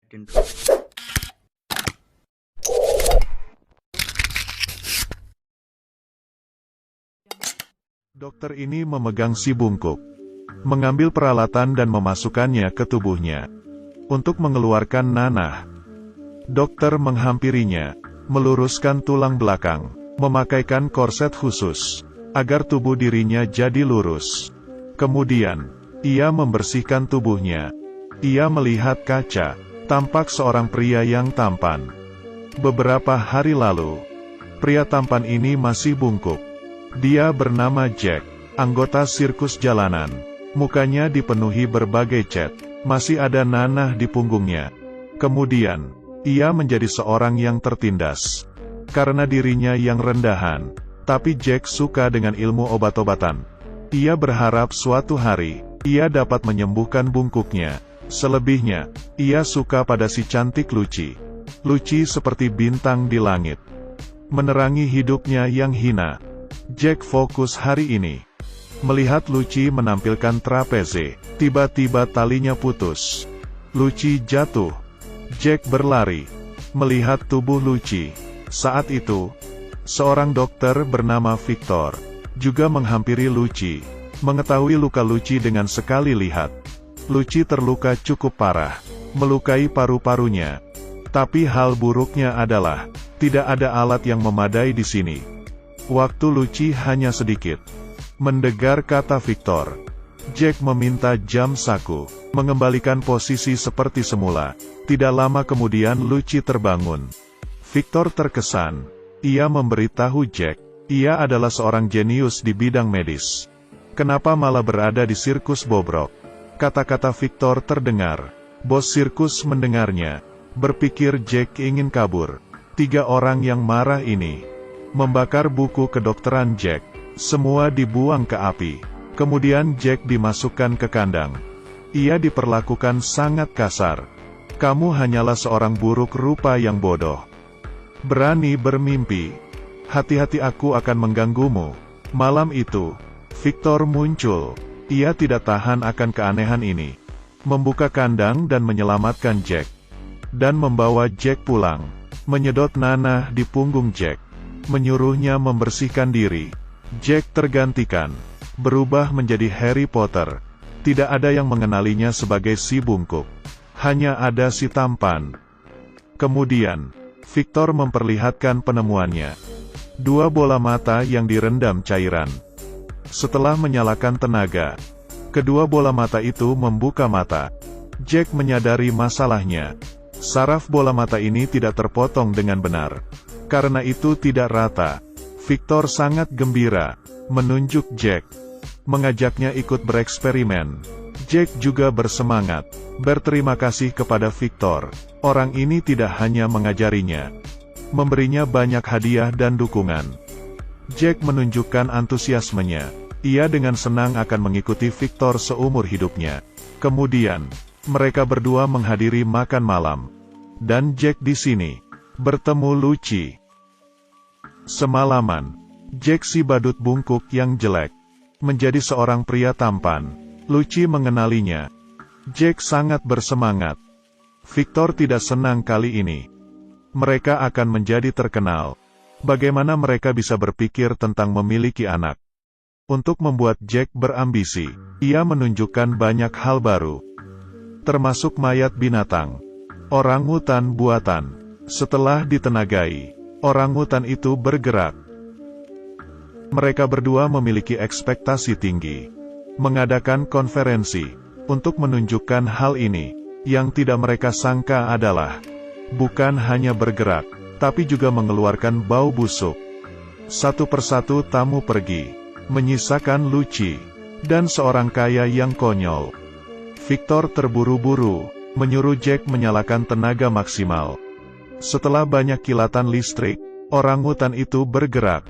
Dokter ini memegang si bungkuk, mengambil peralatan dan memasukkannya ke tubuhnya untuk mengeluarkan nanah. Dokter menghampirinya, meluruskan tulang belakang, memakaikan korset khusus agar tubuh dirinya jadi lurus. Kemudian, ia membersihkan tubuhnya. Ia melihat kaca, tampak seorang pria yang tampan. Beberapa hari lalu, pria tampan ini masih bungkuk. Dia bernama Jack, anggota sirkus jalanan. Mukanya dipenuhi berbagai cat, masih ada nanah di punggungnya. Kemudian, ia menjadi seorang yang tertindas karena dirinya yang rendahan. Tapi Jack suka dengan ilmu obat-obatan. Ia berharap suatu hari, ia dapat menyembuhkan bungkuknya. Selebihnya, ia suka pada si cantik Lucy. Lucy seperti bintang di langit, menerangi hidupnya yang hina. Jack fokus hari ini. Melihat Lucy menampilkan trapeze, tiba-tiba talinya putus. Lucy jatuh. Jack berlari, melihat tubuh Lucy. Saat itu, seorang dokter bernama Victor juga menghampiri Lucy. Mengetahui luka Lucy dengan sekali lihat, Lucy terluka cukup parah, melukai paru-parunya. Tapi hal buruknya adalah, tidak ada alat yang memadai di sini. Waktu Lucy hanya sedikit. Mendengar kata Victor, Jack meminta jam saku, mengembalikan posisi seperti semula. Tidak lama kemudian Lucy terbangun. Victor terkesan. Ia memberitahu Jack, ia adalah seorang jenius di bidang medis. Kenapa malah berada di sirkus bobrok? Kata-kata Victor terdengar. Bos sirkus mendengarnya. Berpikir Jack ingin kabur. 3 orang yang marah ini membakar buku kedokteran Jack. Semua dibuang ke api. Kemudian Jack dimasukkan ke kandang. Ia diperlakukan sangat kasar. Kamu hanyalah seorang buruk rupa yang bodoh. Berani bermimpi. Hati-hati, aku akan mengganggumu. Malam itu, Victor muncul. Ia tidak tahan akan keanehan ini. Membuka kandang dan menyelamatkan Jack. Dan membawa Jack pulang. Menyedot nanah di punggung Jack. Menyuruhnya membersihkan diri. Jack tergantikan. Berubah menjadi Harry Potter. Tidak ada yang mengenalinya sebagai si bungkuk. Hanya ada si tampan. Kemudian, Victor memperlihatkan penemuannya. 2 bola mata yang direndam cairan. Setelah menyalakan tenaga, kedua bola mata itu membuka mata. Jack menyadari masalahnya. Saraf bola mata ini tidak terpotong dengan benar. Karena itu tidak rata. Victor sangat gembira, menunjuk Jack, mengajaknya ikut bereksperimen. Jack juga bersemangat, berterima kasih kepada Victor. Orang ini tidak hanya mengajarinya, memberinya banyak hadiah dan dukungan. Jack menunjukkan antusiasmenya. Ia dengan senang akan mengikuti Victor seumur hidupnya. Kemudian, mereka berdua menghadiri makan malam. Dan Jack di sini bertemu Lucy. Semalaman, Jack si badut bungkuk yang jelek menjadi seorang pria tampan. Lucy mengenalinya. Jack sangat bersemangat. Victor tidak senang kali ini. Mereka akan menjadi terkenal. Bagaimana mereka bisa berpikir tentang memiliki anak? Untuk membuat Jack berambisi, ia menunjukkan banyak hal baru, termasuk mayat binatang, orangutan buatan. Setelah ditenagai, orangutan itu bergerak. Mereka berdua memiliki ekspektasi tinggi, mengadakan konferensi untuk menunjukkan hal ini. Yang tidak mereka sangka adalah, bukan hanya bergerak, tapi juga mengeluarkan bau busuk. Satu persatu tamu pergi, menyisakan Lucy dan seorang kaya yang konyol. Victor terburu-buru, menyuruh Jack menyalakan tenaga maksimal. Setelah banyak kilatan listrik, orangutan itu bergerak.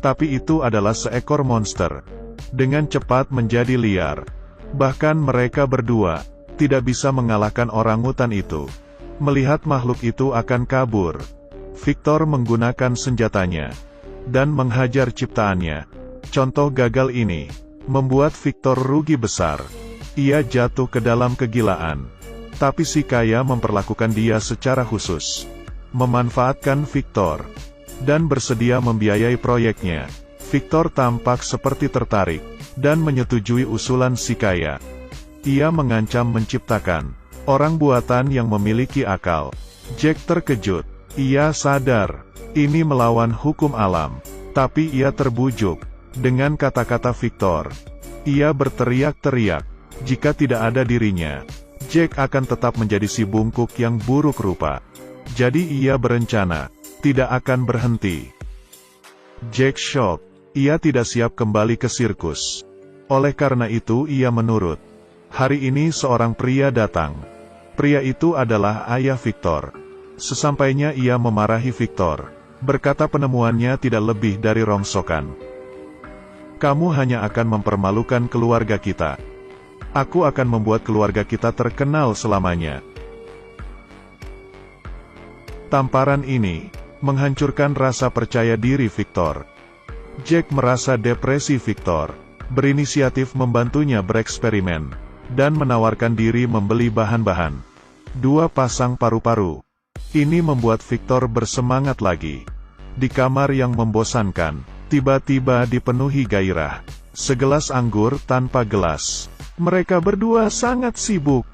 Tapi itu adalah seekor monster. Dengan cepat menjadi liar. Bahkan mereka berdua tidak bisa mengalahkan orangutan itu. Melihat makhluk itu akan kabur, Victor menggunakan senjatanya dan menghajar ciptaannya. Contoh gagal ini membuat Victor rugi besar. Ia jatuh ke dalam kegilaan. Tapi si kaya memperlakukan dia secara khusus, memanfaatkan Victor, dan bersedia membiayai proyeknya. Victor tampak seperti tertarik, dan menyetujui usulan si kaya. Ia mengancam menciptakan orang buatan yang memiliki akal. Jack terkejut. Ia sadar, ini melawan hukum alam. Tapi ia terbujuk dengan kata-kata Victor. Ia berteriak-teriak, jika tidak ada dirinya, Jack akan tetap menjadi si bungkuk yang buruk rupa. Jadi ia berencana, tidak akan berhenti. Jack shock. Ia tidak siap kembali ke sirkus. Oleh karena itu ia menurut. Hari ini seorang pria datang. Pria itu adalah ayah Victor. Sesampainya ia memarahi Victor, berkata penemuannya tidak lebih dari rongsokan. Kamu hanya akan mempermalukan keluarga kita. Aku akan membuat keluarga kita terkenal selamanya. Tamparan ini menghancurkan rasa percaya diri Victor. Jack merasa depresi Victor, berinisiatif membantunya bereksperimen, dan menawarkan diri membeli bahan-bahan. 2 pasang paru-paru. Ini membuat Victor bersemangat lagi. Di kamar yang membosankan, tiba-tiba dipenuhi gairah. Segelas anggur tanpa gelas. Mereka berdua sangat sibuk.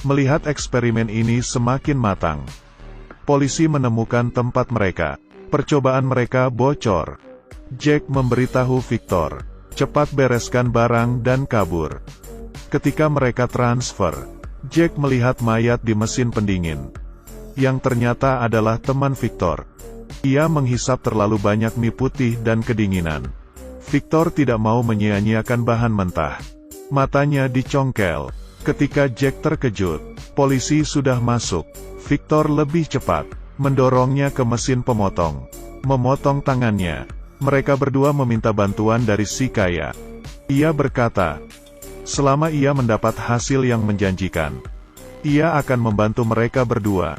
Melihat eksperimen ini semakin matang. Polisi menemukan tempat mereka. Percobaan mereka bocor. Jack memberitahu Victor, cepat bereskan barang dan kabur. Ketika mereka transfer, Jack melihat mayat di mesin pendingin. Yang ternyata adalah teman Victor. Ia menghisap terlalu banyak mie putih dan kedinginan. Victor tidak mau menyia-nyiakan bahan mentah. Matanya dicongkel. Ketika Jack terkejut, polisi sudah masuk. Victor lebih cepat, mendorongnya ke mesin pemotong. Memotong tangannya. Mereka berdua meminta bantuan dari si kaya. Ia berkata, selama ia mendapat hasil yang menjanjikan, ia akan membantu mereka berdua.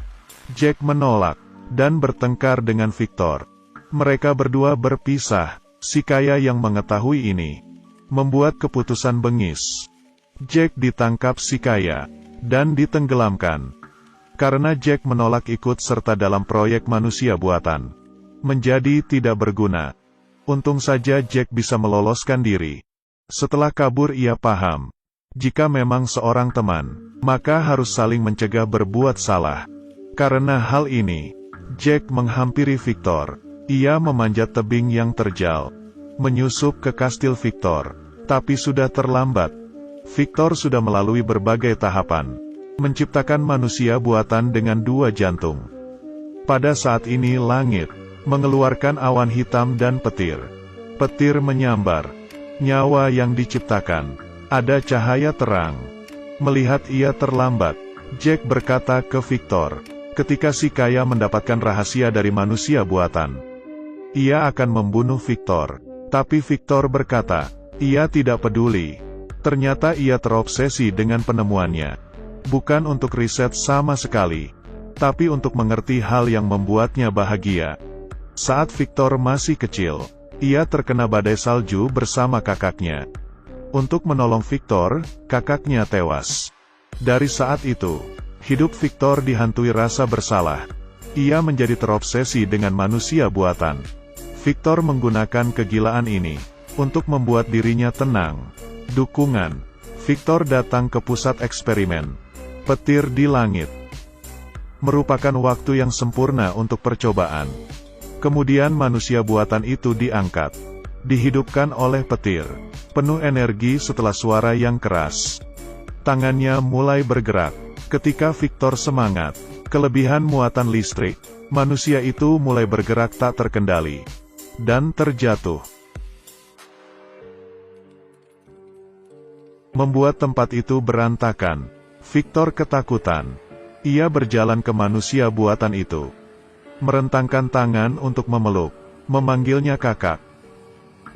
Jack menolak, dan bertengkar dengan Victor. Mereka berdua berpisah. Si kaya yang mengetahui ini, membuat keputusan bengis. Jack ditangkap si kaya, dan ditenggelamkan. Karena Jack menolak ikut serta dalam proyek manusia buatan. Menjadi tidak berguna. Untung saja Jack bisa meloloskan diri. Setelah kabur ia paham. Jika memang seorang teman, maka harus saling mencegah berbuat salah. Karena hal ini, Jack menghampiri Victor. Ia memanjat tebing yang terjal, menyusup ke kastil Victor. Tapi sudah terlambat. Victor sudah melalui berbagai tahapan. Menciptakan manusia buatan dengan 2 jantung. Pada saat ini langit mengeluarkan awan hitam dan petir. Petir menyambar. Nyawa yang diciptakan. Ada cahaya terang. Melihat ia terlambat, Jack berkata ke Victor, ketika si kaya mendapatkan rahasia dari manusia buatan, ia akan membunuh Victor. Tapi Victor berkata, ia tidak peduli. Ternyata ia terobsesi dengan penemuannya. Bukan untuk riset sama sekali, tapi untuk mengerti hal yang membuatnya bahagia. Saat Victor masih kecil, ia terkena badai salju bersama kakaknya. Untuk menolong Victor, kakaknya tewas. Dari saat itu, hidup Victor dihantui rasa bersalah. Ia menjadi terobsesi dengan manusia buatan. Victor menggunakan kegilaan ini untuk membuat dirinya tenang. Dukungan. Victor datang ke pusat eksperimen. Petir di langit. Merupakan waktu yang sempurna untuk percobaan. Kemudian manusia buatan itu diangkat. Dihidupkan oleh petir. Penuh energi setelah suara yang keras. Tangannya mulai bergerak. Ketika Victor semangat, kelebihan muatan listrik, manusia itu mulai bergerak tak terkendali. Dan terjatuh. Membuat tempat itu berantakan. Victor ketakutan. Ia berjalan ke manusia buatan itu. Merentangkan tangan untuk memeluk. Memanggilnya kakak.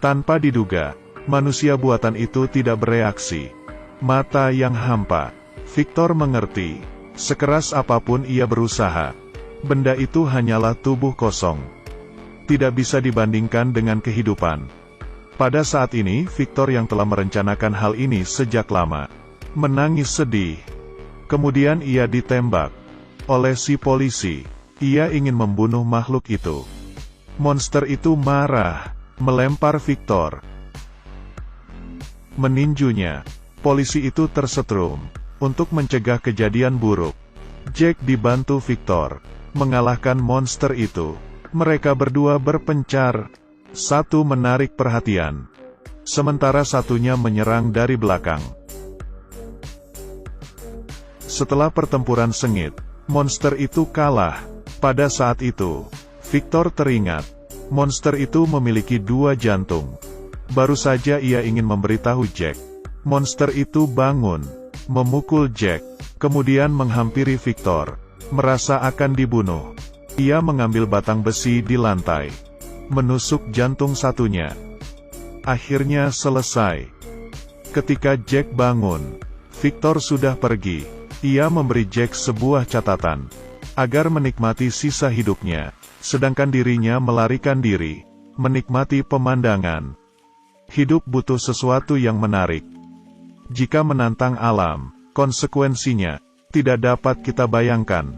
Tanpa diduga, manusia buatan itu tidak bereaksi. Mata yang hampa. Victor mengerti. Sekeras apapun ia berusaha, benda itu hanyalah tubuh kosong. Tidak bisa dibandingkan dengan kehidupan. Pada saat ini, Victor yang telah merencanakan hal ini sejak lama, menangis sedih. Kemudian ia ditembak oleh si polisi. Ia ingin membunuh makhluk itu. Monster itu marah, melempar Victor, meninjunya. Polisi itu tersetrum. Untuk mencegah kejadian buruk, Jack dibantu Victor mengalahkan monster itu. Mereka berdua berpencar. Satu menarik perhatian, sementara satunya menyerang dari belakang. Setelah pertempuran sengit, monster itu kalah. Pada saat itu, Victor teringat, monster itu memiliki 2 jantung. Baru saja ia ingin memberitahu Jack. Monster itu bangun, memukul Jack, kemudian menghampiri Victor, merasa akan dibunuh. Ia mengambil batang besi di lantai, menusuk jantung satunya. Akhirnya selesai. Ketika Jack bangun, Victor sudah pergi. Ia memberi Jack sebuah catatan, agar menikmati sisa hidupnya, sedangkan dirinya melarikan diri, menikmati pemandangan. Hidup butuh sesuatu yang menarik. Jika menantang alam, konsekuensinya tidak dapat kita bayangkan.